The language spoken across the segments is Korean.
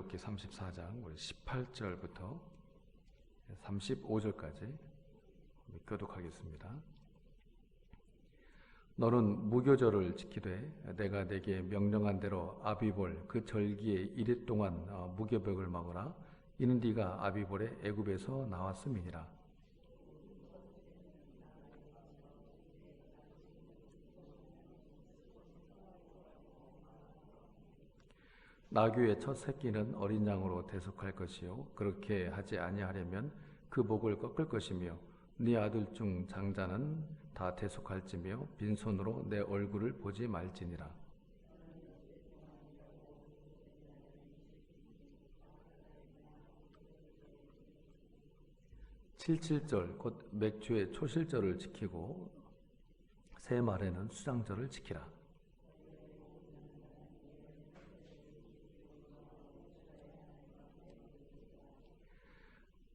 출애굽기 34장 우리 18절부터 35절까지 교독하겠습니다. 너는 무교절을 지키되 내가 네게 명령한 대로 아비볼 그 절기에 이래 동안 무교벽을 막으라. 이는 네가 아비볼에 애굽에서 나왔음이니라. 나귀의 첫 새끼는 어린 양으로 대속할 것이요 그렇게 하지 아니하려면 그 목을 꺾을 것이며 네 아들 중 장자는 다 대속할지며 빈손으로 내 얼굴을 보지 말지니라. 칠칠절 곧 맥주의 초실절을 지키고 새 말에는 수장절을 지키라.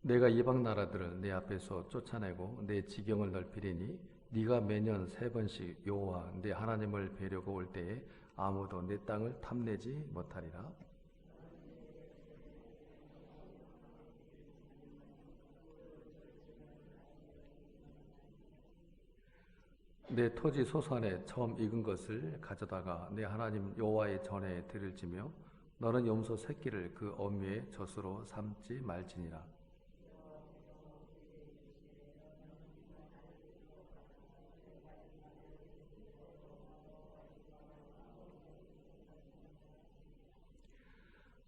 내가 이방 나라들을 내 앞에서 쫓아내고 내 지경을 넓히리니 네가 매년 3번씩 여호와 네 하나님을 뵈려고 올 때에 아무도 내 땅을 탐내지 못하리라. 내 토지 소산에 처음 익은 것을 가져다가 내 하나님 여호와의 전에 드릴지며 너는 염소 새끼를 그 어미의 젖으로 삼지 말지니라.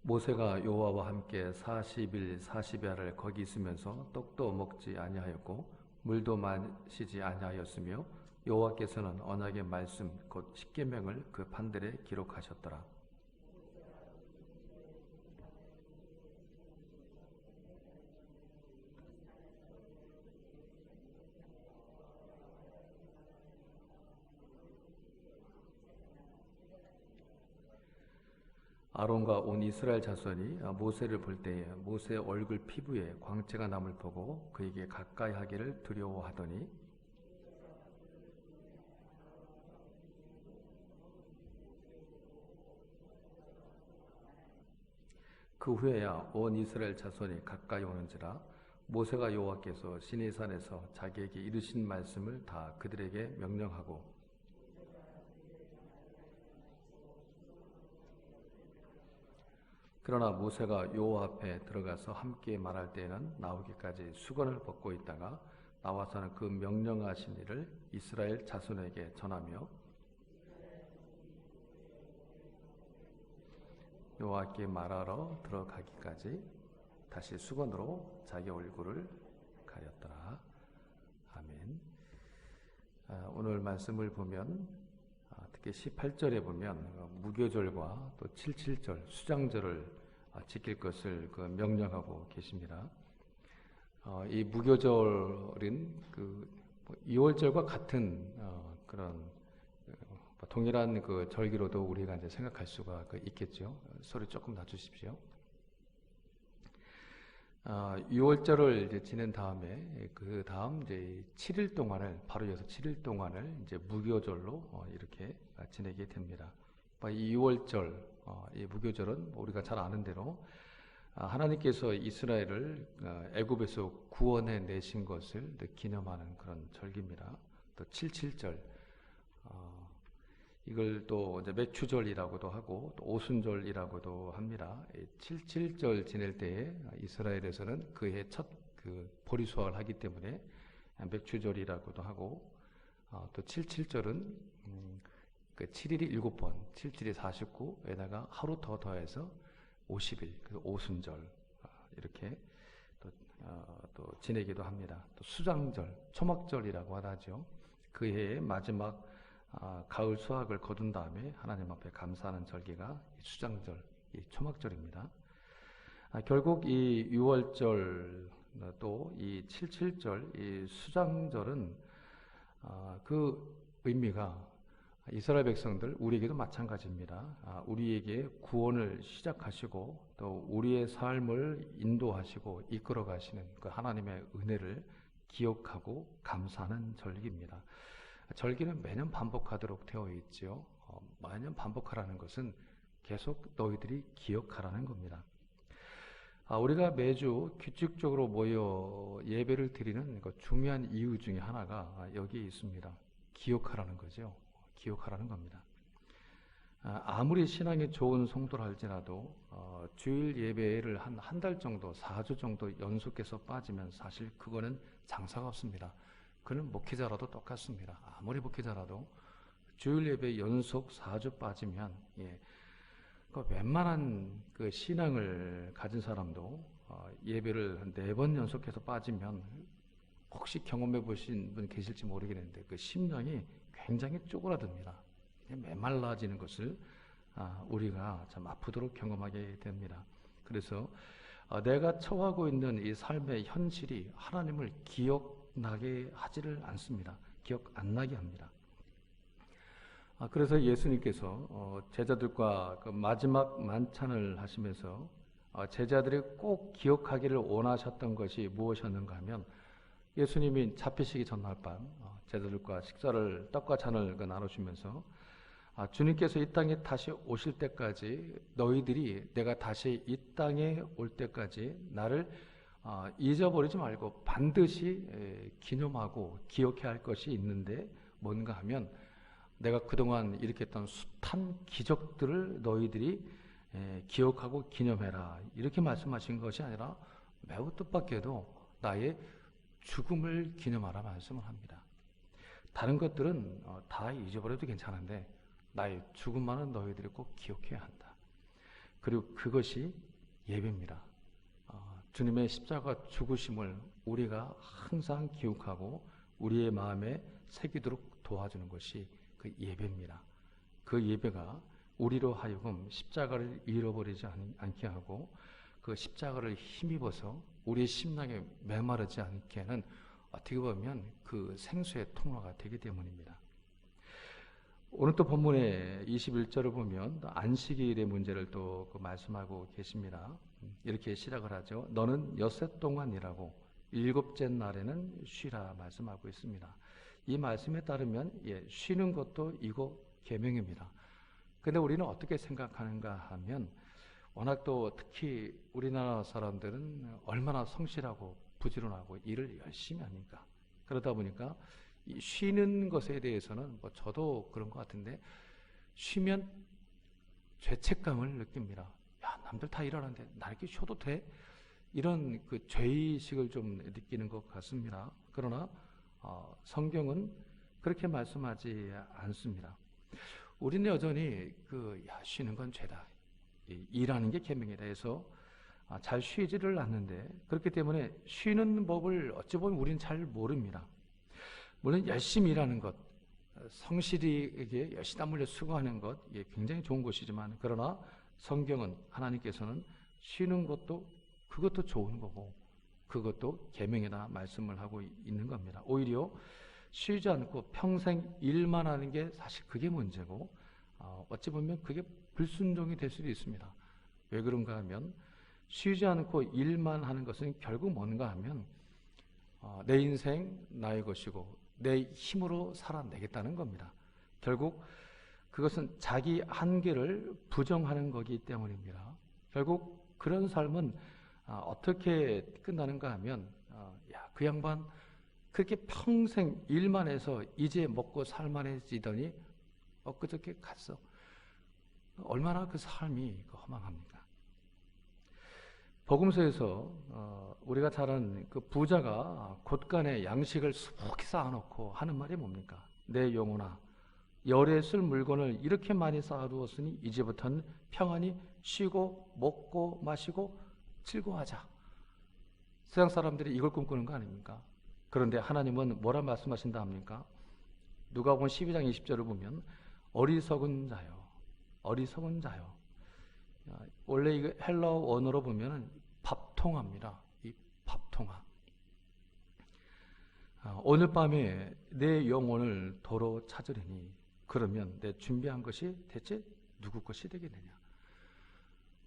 모세가 여호와와 함께 40일 40야를 거기 있으면서 떡도 먹지 아니하였고 물도 마시지 아니하였으며 여호와께서는 언약의 말씀 곧 십계명을 그 판들에 기록하셨더라. 아론과 온 이스라엘 자손이 모세를 볼 때에 모세의 얼굴 피부에 광채가 남을 보고 그에게 가까이 하기를 두려워하더니 그 후에야 온 이스라엘 자손이 가까이 오는지라. 모세가 여호와께서 시내산에서 자기에게 이르신 말씀을 다 그들에게 명령하고 그러나 모세가 여호와 앞에 들어가서 함께 말할 때에는 나오기까지 수건을 벗고 있다가 나와서는 그 명령하신 일을 이스라엘 자손에게 전하며 여호와께 말하러 들어가기까지 다시 수건으로 자기 얼굴을 가렸더라. 아멘. 오늘 말씀을 보면 특히 18절에 보면 무교절과 또 77절 수장절을 지킬 것을 명령하고 계십니다. 이 무교절은 그 2월절과 같은 그런 동일한 그 절기로도 우리가 이제 생각할 수가 있겠죠. 소리 조금 낮추십시오. 6월절을 이제 지낸 다음에 그 다음 이제 7일 동안을 바로 이어서 7일 동안을 이제 무교절로 이렇게 지내게 됩니다. 이 6월절, 이 무교절은 우리가 잘 아는 대로 하나님께서 이스라엘을 애굽에서 구원해 내신 것을 기념하는 그런 절기입니다. 또 77절, 이걸 또 이제 맥추절이라고도 하고 또 오순절이라고도 합니다. 77절 지낼 때에 이스라엘에서는 그해 첫 그 보리 수확을 하기 때문에 맥추절이라고도 하고 또 77절은 그 7일이 7번, 77이 49에다가 하루 더 더해서 50일, 그 오순절 이렇게 또 지내기도 합니다. 또 수장절, 초막절이라고 하죠. 그 해의 마지막 가을 수확을 거둔 다음에 하나님 앞에 감사하는 절기가 수장절, 이 초막절입니다. 결국 이 6월절 또 이 77절, 이 수장절은 그 의미가 이스라엘 백성들, 우리에게도 마찬가지입니다. 우리에게 구원을 시작하시고 또 우리의 삶을 인도하시고 이끌어 가시는 그 하나님의 은혜를 기억하고 감사하는 절기입니다. 절기는 매년 반복하도록 되어 있지요. 매년 반복하라는 것은 계속 너희들이 기억하라는 겁니다. 우리가 매주 규칙적으로 모여 예배를 드리는 그 중요한 이유 중에 하나가 여기에 있습니다. 기억하라는 거죠. 기억하라는 겁니다. 아무리 신앙이 좋은 성도라 할지라도 주일 예배를 한 달 정도, 4주 정도 연속해서 빠지면 사실 그거는 장사가 없습니다. 그는 목회자라도 똑같습니다. 아무리 목회자라도 주일 예배 연속 4주 빠지면 그 웬만한 그 신앙을 가진 사람도 예배를 한 4번 연속해서 빠지면 혹시 경험해 보신 분 계실지 모르겠는데 그 심령이 굉장히 쪼그라듭니다. 메말라지는 것을 우리가 참 아프도록 경험하게 됩니다. 그래서 내가 처하고 있는 이 삶의 현실이 하나님을 기억나게 하지를 않습니다. 기억 안 나게 합니다. 그래서 예수님께서 제자들과 그 마지막 만찬을 하시면서 제자들이 꼭 기억하기를 원하셨던 것이 무엇이었는가 하면 예수님이 잡히시기 전날 밤 제자들과 식사를 떡과 잔을 나누시면서 주님께서 이 땅에 다시 오실 때까지 너희들이 내가 다시 이 땅에 올 때까지 나를 잊어버리지 말고 반드시 기념하고 기억해야 할 것이 있는데 뭔가 하면 내가 그동안 일으켰던 숱한 기적들을 너희들이 기억하고 기념해라. 이렇게 말씀하신 것이 아니라 매우 뜻밖에도 나의 죽음을 기념하라 말씀을 합니다. 다른 것들은 다 잊어버려도 괜찮은데 나의 죽음만은 너희들이 꼭 기억해야 한다. 그리고 그것이 예배입니다. 주님의 십자가 죽으심을 우리가 항상 기억하고 우리의 마음에 새기도록 도와주는 것이 그 예배입니다. 그 예배가 우리로 하여금 십자가를 잃어버리지 않게 하고 그 십자가를 힘입어서 우리의 심령에 메마르지 않게 하는 어떻게 보면 그 생수의 통로가 되기 때문입니다. 오늘 또 본문의 21절을 보면 안식일의 문제를 또 말씀하고 계십니다. 이렇게 시작을 하죠. 너는 엿새 동안 일하고 일곱째 날에는 쉬라 말씀하고 있습니다. 이 말씀에 따르면 쉬는 것도 이거 계명입니다. 근데 우리는 어떻게 생각하는가 하면 워낙 또 특히 우리나라 사람들은 얼마나 성실하고 부지런하고 일을 열심히 합니까? 그러다 보니까 이 쉬는 것에 대해서는 저도 그런 것 같은데 쉬면 죄책감을 느낍니다. 야, 남들 다 일하는데 나 이렇게 쉬어도 돼? 이런 그 죄의식을 좀 느끼는 것 같습니다. 그러나 성경은 그렇게 말씀하지 않습니다. 우리는 여전히 쉬는 건 죄다. 일하는 게 계명이다 해서 잘 쉬지를 않는데 그렇기 때문에 쉬는 법을 어찌 보면 우리는 잘 모릅니다. 물론 열심히 일하는 것, 성실히 열심히 땀 흘려 수고하는 것 굉장히 좋은 것이지만 그러나 성경은 하나님께서는 쉬는 것도 그것도 좋은 거고 그것도 계명이다 말씀을 하고 있는 겁니다. 오히려 쉬지 않고 평생 일만 하는 게 사실 그게 문제고 어찌 보면 그게 불순종이 될 수도 있습니다. 왜 그런가 하면 쉬지 않고 일만 하는 것은 결국 뭔가 하면 내 인생 나의 것이고 내 힘으로 살아내겠다는 겁니다. 결국 그것은 자기 한계를 부정하는 거기 때문입니다. 결국 그런 삶은 어떻게 끝나는가 하면 그 양반 그렇게 평생 일만 해서 이제 먹고 살만해지더니 엊그저께 갔어. 얼마나 그 삶이 허망합니까? 복음서에서 우리가 잘 아는 그 부자가 곳간에 양식을 수북히 쌓아놓고 하는 말이 뭡니까? 내 영혼아 열에 쓸 물건을 이렇게 많이 쌓아두었으니 이제부터는 평안히 쉬고 먹고 마시고 즐거워하자. 세상 사람들이 이걸 꿈꾸는 거 아닙니까? 그런데 하나님은 뭐라 말씀하신다 합니까? 누가복음 12장 20절을 보면 어리석은 자요. 어리석은 자요. 원래 이거 헬라어 원어로 보면 밥통화입니다. 이 밥통화. 오늘 밤에 내 영혼을 도로 찾으리니 그러면 내 준비한 것이 대체 누구 것이 되겠느냐.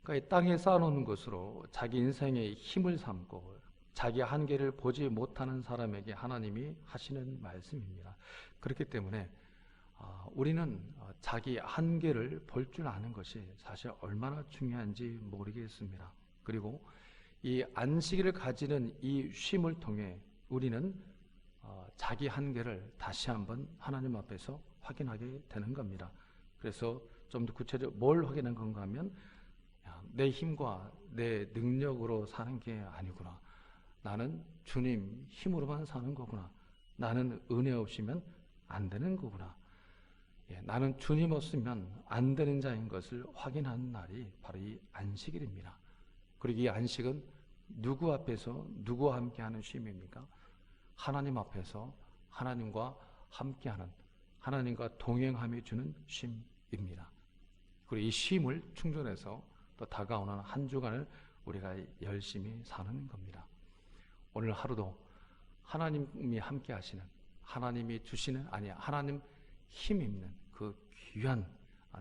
그러니까 이 땅에 쌓아놓는 것으로 자기 인생의 힘을 삼고 자기 한계를 보지 못하는 사람에게 하나님이 하시는 말씀입니다. 그렇기 때문에 우리는 자기 한계를 볼 줄 아는 것이 사실 얼마나 중요한지 모르겠습니다. 그리고 이 안식일을 가지는 이 쉼을 통해 우리는 자기 한계를 다시 한번 하나님 앞에서 확인하게 되는 겁니다. 그래서 좀 더 구체적으로 뭘 확인한 건가 하면 내 힘과 내 능력으로 사는 게 아니구나. 나는 주님 힘으로만 사는 거구나. 나는 은혜 없이면 안 되는 거구나. 나는 주님 없으면 안 되는 자인 것을 확인하는 날이 바로 이 안식일입니다. 그리고 이 안식은 누구 앞에서 누구와 함께하는 쉼입니까? 하나님 앞에서 하나님과 함께하는, 하나님과 동행함이 주는 쉼입니다. 그리고 이 쉼을 충전해서 또 다가오는 한 주간을 우리가 열심히 사는 겁니다. 오늘 하루도 하나님이 함께 하시는, 하나님이 주시는, 하나님 힘 입는 그 귀한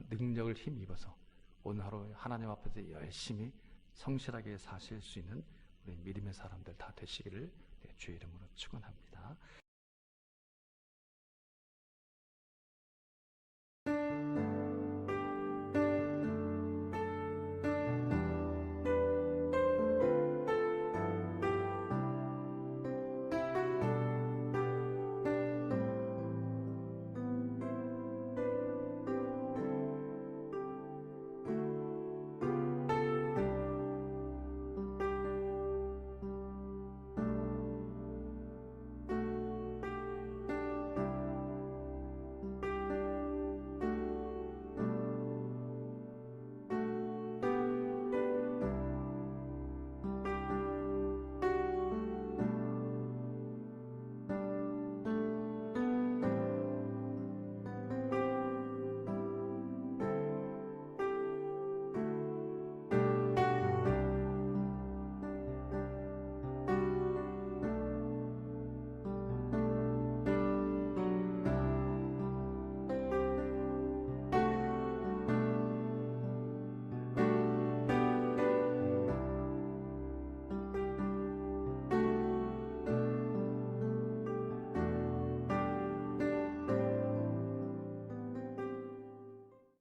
능력을 힘입어서 오늘 하루 하나님 앞에서 열심히 성실하게 사실 수 있는 우리 믿음의 사람들 다 되시기를 주의 이름으로 축원합니다.